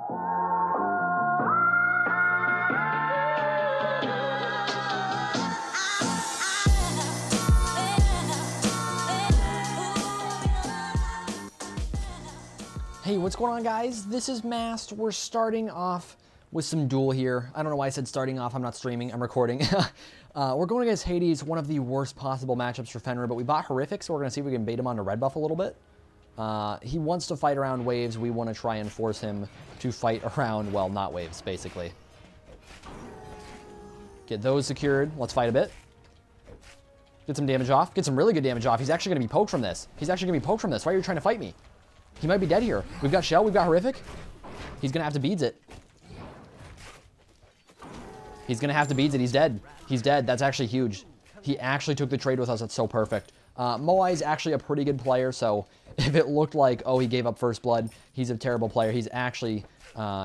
Hey, what's going on, guys? This is Mast. We're starting off with some Duel here. I don't know why I said starting off. I'm not streaming. I'm recording. We're going against Hades, one of the worst possible matchups for Fenrir, but we bought Horrific, so we're going to see if we can bait him onto red buff a little bit. He wants to fight around waves. We want to try and force him to fight around, well, not waves, basically. Get those secured. Let's fight a bit. Get some damage off. Get some really good damage off. He's actually going to be poked from this. He's actually going to be poked from this. Why are you trying to fight me? He might be dead here. We've got Shell. We've got Horrific. He's going to have to beads it. He's going to have to beads it. He's dead. He's dead. That's actually huge. He actually took the trade with us. That's so perfect. Moai is actually a pretty good player, so if it looked like, oh, he gave up first blood, he's a terrible player. He's actually,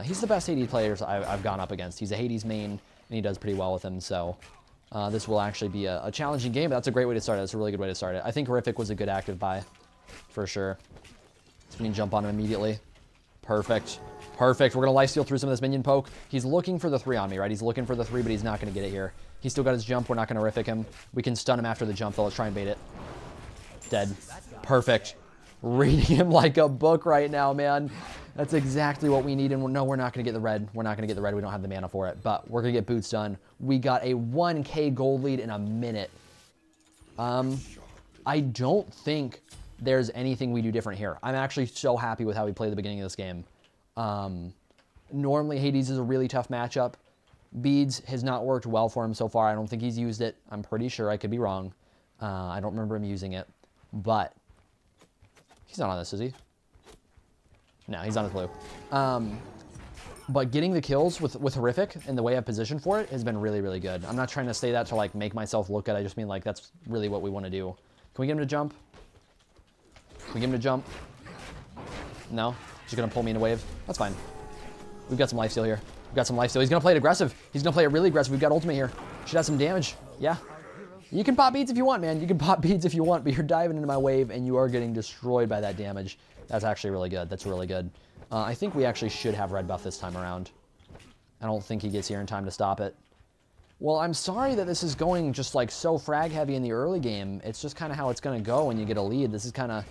he's the best Hades players I've gone up against. He's a Hades main, and he does pretty well with him, so this will actually be a challenging game, but that's a great way to start it. That's a really good way to start it. I think Horrific was a good active buy, for sure. So we can jump on him immediately. Perfect. Perfect. We're going to lifesteal through some of this minion poke. He's looking for the 3 on me, right? He's looking for the 3, but he's not going to get it here. He's still got his jump. We're not going to Horrific him. We can stun him after the jump, though. Let's try and bait it. Dead. Perfect. Reading him like a book right now, man. That's exactly what we need. And no, we're not going to get the red. We're not going to get the red. We don't have the mana for it. But we're going to get boots done. We got a 1K gold lead in a minute. I don't think there's anything we do different here. I'm actually so happy with how we played the beginning of this game. Normally, Hades is a really tough matchup. Beads has not worked well for him so far. I don't think he's used it. I'm pretty sure. I could be wrong. I don't remember him using it. But he's not on this, is he? No, he's on his blue. But getting the kills with Horrific and the way I've positioned for it has been really, really good. I'm not trying to say that to like make myself look good. I just mean like that's really what we want to do. Can we get him to jump? Can we get him to jump? No? Just going to pull me in a wave? That's fine. We've got some lifesteal here. We've got some lifesteal. He's going to play it aggressive. He's going to play it really aggressive. We've got ultimate here. Should have some damage. Yeah. You can pop beads if you want, man. You can pop beads if you want, but you're diving into my wave and you are getting destroyed by that damage. That's actually really good. That's really good. I think we actually should have red buff this time around. I don't think he gets here in time to stop it. Well, I'm sorry that this is going just like so frag heavy in the early game. It's just kind of how it's going to go when you get a lead. This is kind of...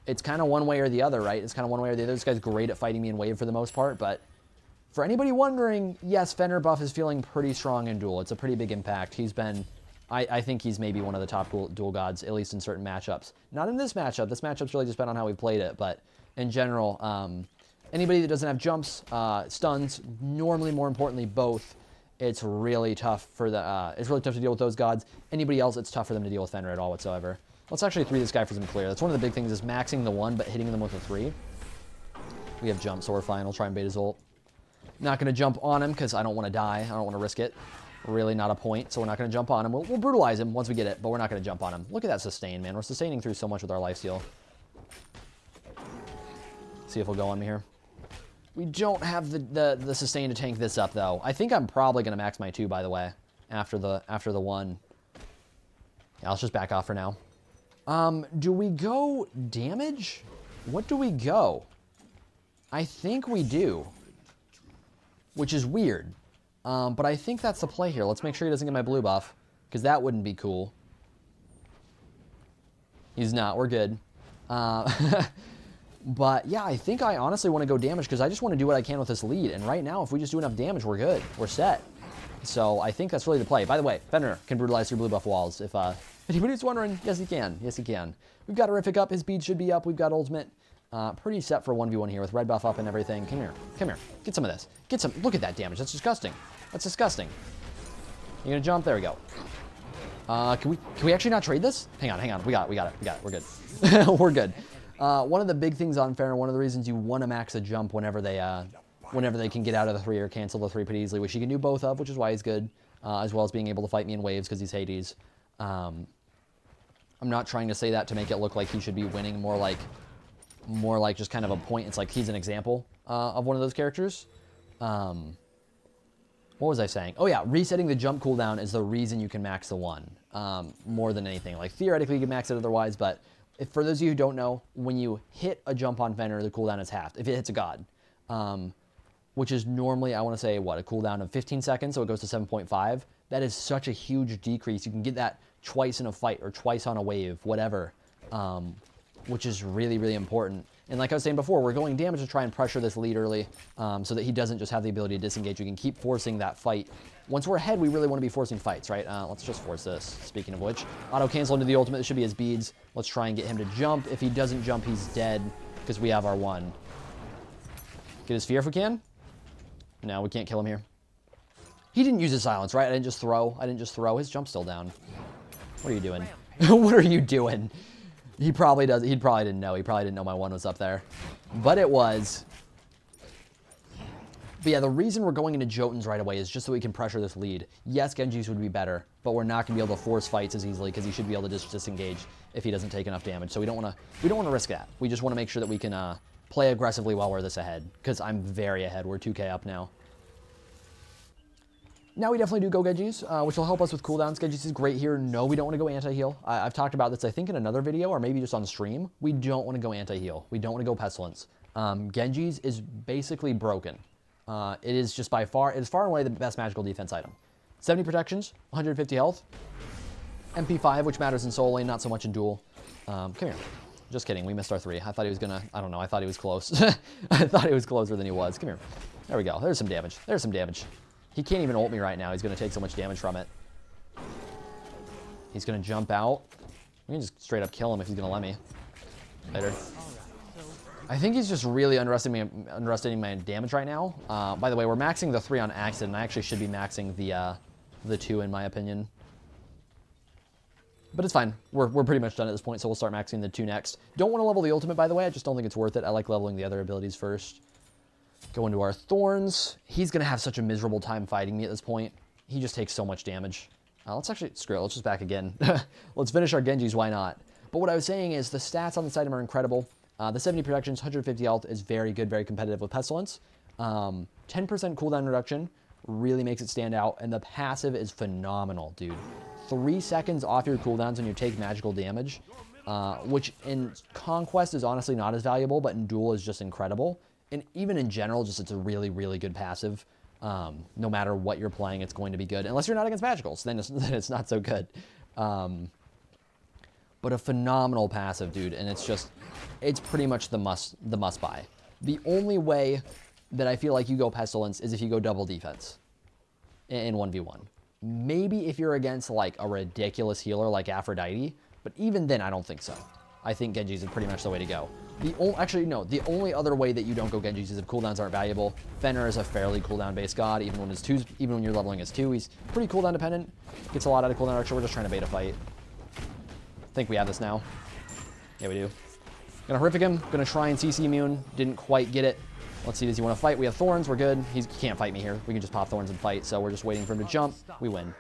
It's kind of one way or the other, right? It's kind of one way or the other. This guy's great at fighting me in wave for the most part, but for anybody wondering, yes, Fenrir buff is feeling pretty strong in Duel. It's a pretty big impact. He's been, I think he's maybe one of the top Duel gods, at least in certain matchups. Not in this matchup. This matchup's really just been on how we've played it, but in general, anybody that doesn't have jumps, stuns, normally, more importantly, both, it's really tough for the, it's really tough to deal with those gods. Anybody else, it's tough for them to deal with Fenrir at all whatsoever. Let's actually 3 this guy for some clear. That's one of the big things is maxing the 1, but hitting them with a 3. We have jump, so we're fine. We'll try and bait his ult. Not going to jump on him because I don't want to die. I don't want to risk it. Really not a point, so we're not going to jump on him. We'll brutalize him once we get it, but we're not going to jump on him. Look at that sustain, man. We're sustaining through so much with our lifesteal. See if he'll go on me here. We don't have the sustain to tank this up, though. I think I'm probably going to max my 2, by the way, after the 1. Yeah, let's just back off for now. Do we go damage? What do we go? I think we do, which is weird. But I think that's the play here. Let's make sure he doesn't get my blue buff, because that wouldn't be cool. He's not. We're good. But yeah, I think I honestly want to go damage, because I just want to do what I can with this lead. And right now, if we just do enough damage, we're good. We're set. So I think that's really the play. By the way, Fenrir can brutalize through blue buff walls. If anybody's wondering, yes, he can. Yes, he can. We've got Horrific up. His bead should be up. We've got ultimate. Pretty set for 1v1 here with red buff up and everything. Come here. Come here. Get some of this. Get some. Look at that damage. That's disgusting. That's disgusting. You gonna jump? There we go. Can we actually not trade this? Hang on. Hang on. We got it. We're good. We're good. One of the big things on Fenrir, one of the reasons you want to max a jump whenever they can get out of the 3 or cancel the 3 pretty easily, which he can do both of, which is why he's good, as well as being able to fight me in waves because he's Hades. I'm not trying to say that to make it look like he should be winning, more like just kind of a point. It's like he's an example of one of those characters. What was I saying? Oh yeah, resetting the jump cooldown is the reason you can max the 1, more than anything. Like theoretically you can max it otherwise, but for those of you who don't know, when you hit a jump on Fenrir, the cooldown is halved if it hits a god. which is normally, I want to say, what, a cooldown of 15 seconds, so it goes to 7.5. That is such a huge decrease. You can get that twice in a fight or twice on a wave, whatever, which is really, really important. And like I was saying before, we're going damage to try and pressure this lead early so that he doesn't just have the ability to disengage. We can keep forcing that fight. Once we're ahead, we really want to be forcing fights, right? Let's just force this, speaking of which. Auto-cancel into the ultimate. This should be his beads. Let's try and get him to jump. If he doesn't jump, he's dead because we have our one. Get his fear if we can. No, we can't kill him here. He didn't use his silence, right? I didn't just throw. His jump's still down. What are you doing? What are you doing? He probably does. He probably didn't know. He probably didn't know my one was up there. But it was. But yeah, the reason we're going into Jotuns right away is just so we can pressure this lead. Yes, Genji's would be better, but we're not going to be able to force fights as easily because he should be able to just disengage if he doesn't take enough damage. So we don't want to risk that. We just want to make sure that we can play aggressively while we're this ahead, because I'm very ahead. We're 2k up now. Now we definitely do go Genjis, which will help us with cooldowns. Genjis is great here. No, we don't want to go anti-heal. I've talked about this, I think, in another video, or maybe just on stream. We don't want to go anti-heal. We don't want to go Pestilence. Genjis is basically broken. It is just it is far and away the best magical defense item. 70 protections, 150 health. MP5, which matters in solo lane, not so much in duel. Come here. Just kidding, we missed our 3. I thought he was gonna, I don't know, I thought he was close. I thought he was closer than he was. Come here. There we go, there's some damage. There's some damage. He can't even ult me right now. He's gonna take so much damage from it. He's gonna jump out. We can just straight up kill him if he's gonna let me. Later. I think he's just really underestimating my damage right now. By the way, we're maxing the 3 on accident. I actually should be maxing the 2 in my opinion. But it's fine. We're pretty much done at this point, so we'll start maxing the 2 next. Don't want to level the ultimate, by the way. I just don't think it's worth it. I like leveling the other abilities first. Go into our Thorns. He's going to have such a miserable time fighting me at this point. He just takes so much damage. Let's actually, screw it. Let's just back again. Let's finish our Genjis. Why not? But what I was saying is the stats on this item are incredible. The 70 protections, 150 health is very good, very competitive with Pestilence. 10% cooldown reduction really makes it stand out, and the passive is phenomenal, dude. 3 seconds off your cooldowns when you take magical damage, which in Conquest is honestly not as valuable, but in Duel is just incredible. And even in general, just it's a really, really good passive. No matter what you're playing, it's going to be good. Unless you're not against Magicals, then it's not so good. But a phenomenal passive, dude, and it's pretty much the must buy. The only way that I feel like you go Pestilence is if you go double defense in 1v1. Maybe if you're against like a ridiculous healer like Aphrodite, but even then I don't think so. I think Genji's is pretty much the way to go. Actually, no, the only other way that you don't go Genji's is if cooldowns aren't valuable. Fenrir is a fairly cooldown-based god, even when you're leveling his 2, he's pretty cooldown dependent. Gets a lot out of cooldown reduction. We're just trying to bait a fight. I think we have this now. Yeah, we do. Gonna horrific him. Gonna try and CC immune. Didn't quite get it. Let's see, does he want to fight? We have Thorns. We're good. He can't fight me here. We can just pop Thorns and fight, so we're just waiting for him to jump. We win.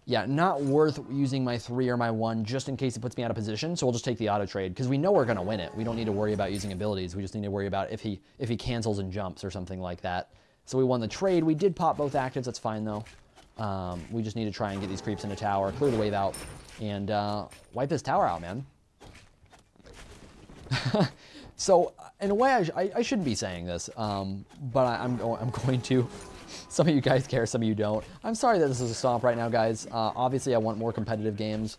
Yeah, not worth using my 3 or my 1 just in case it puts me out of position, so we'll just take the auto trade, because we know we're going to win it. We don't need to worry about using abilities. We just need to worry about if he cancels and jumps or something like that. So we won the trade. We did pop both actives. That's fine, though. We just need to try and get these creeps in the tower, clear the wave out, and wipe this tower out, man. So, in a way, I shouldn't be saying this, but I'm going to. Some of you guys care, some of you don't. I'm sorry that this is a stomp right now, guys. Obviously, I want more competitive games.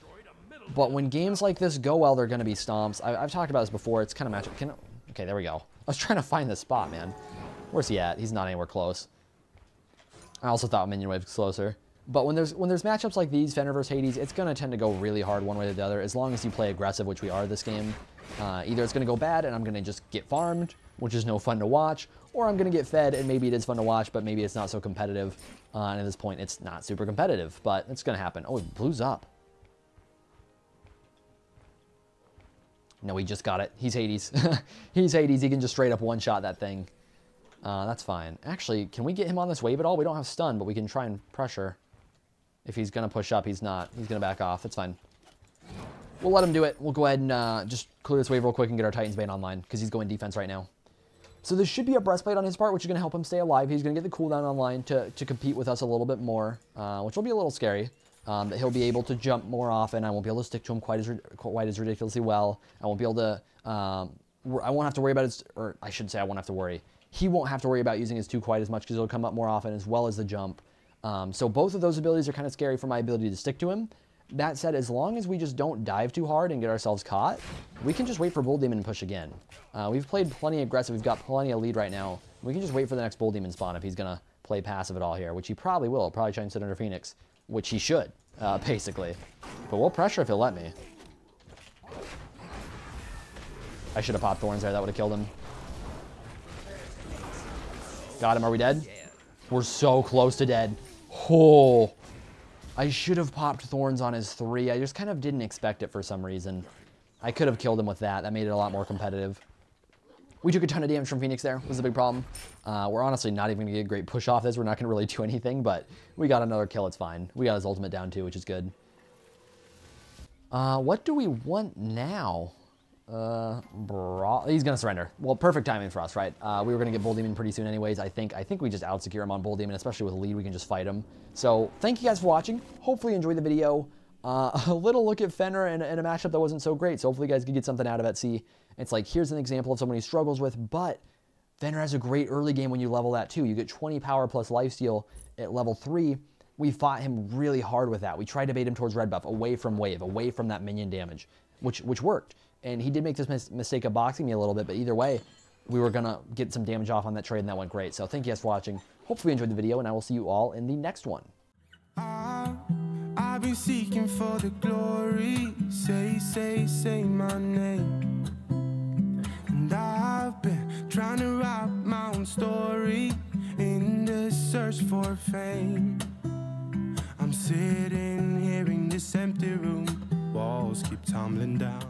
But when games like this go well, they're going to be stomps. I've talked about this before. It's kind of matchup. Okay, there we go. I was trying to find this spot, man. Where's he at? He's not anywhere close. I also thought minion wave was closer. But when there's matchups like these, Fenrir versus Hades, it's going to tend to go really hard one way or the other, as long as you play aggressive, which we are this game. Either it's going to go bad and I'm going to just get farmed, which is no fun to watch, or I'm going to get fed and maybe it is fun to watch, but maybe it's not so competitive. And at this point, it's not super competitive, but it's going to happen. Oh, it blues up. No, he just got it. He's Hades. He's Hades. He can just straight up one-shot that thing. That's fine. Actually, can we get him on this wave at all? We don't have stun, but we can try and pressure. If he's going to push up, he's not. He's going to back off. That's fine. We'll let him do it. We'll go ahead and just clear this wave real quick and get our Titan's Bane online, because he's going defense right now. So there should be a breastplate on his part, which is going to help him stay alive. He's going to get the cooldown online to compete with us a little bit more, which will be a little scary. That he'll be able to jump more often. I won't be able to stick to him quite as ridiculously well. I won't be able to... I won't have to worry about his... Or I should say I won't have to worry. he won't have to worry about using his 2 quite as much because it'll come up more often, as well as the jump. So both of those abilities are kind of scary for my ability to stick to him. That said, as long as we just don't dive too hard and get ourselves caught, we can just wait for Bull Demon and push again. We've played plenty aggressive. We've got plenty of lead right now. We can just wait for the next Bull Demon spawn if he's going to play passive at all here, which he probably will. He'll probably try and sit under Phoenix, which he should, basically. But we'll pressure if he'll let me. I should have popped Thorns there. That would have killed him. Got him. Are we dead? We're so close to dead. Oh, I should have popped Thorns on his 3. I just kind of didn't expect it for some reason. I could have killed him with that. That made it a lot more competitive. We took a ton of damage from Phoenix there. Was a big problem. We're honestly not even going to get a great push off this. We're not going to really do anything, but we got another kill. It's fine. We got his ultimate down too, which is good. What do we want now? He's going to surrender. Well, perfect timing for us, right? We were going to get Bull Demon pretty soon anyways, I think. I think we just out-secure him on Bull Demon, especially with lead. We can just fight him. So thank you guys for watching. Hopefully you enjoyed the video. A little look at Fenrir in a matchup that wasn't so great. So hopefully you guys could get something out of it. See, it's like, here's an example of someone he struggles with, but Fenrir has a great early game when you level that too. You get 20 power plus lifesteal at level 3. We fought him really hard with that. We tried to bait him towards red buff, away from wave, away from that minion damage, which worked. And he did make this mistake of boxing me a little bit, but either way, we were going to get some damage off on that trade, and that went great. So thank you guys for watching. Hopefully you enjoyed the video, and I will see you all in the next one. I've been seeking for the glory. Say my name. And I've been trying to write my own story in the search for fame. I'm sitting here in this empty room. Walls keep tumbling down.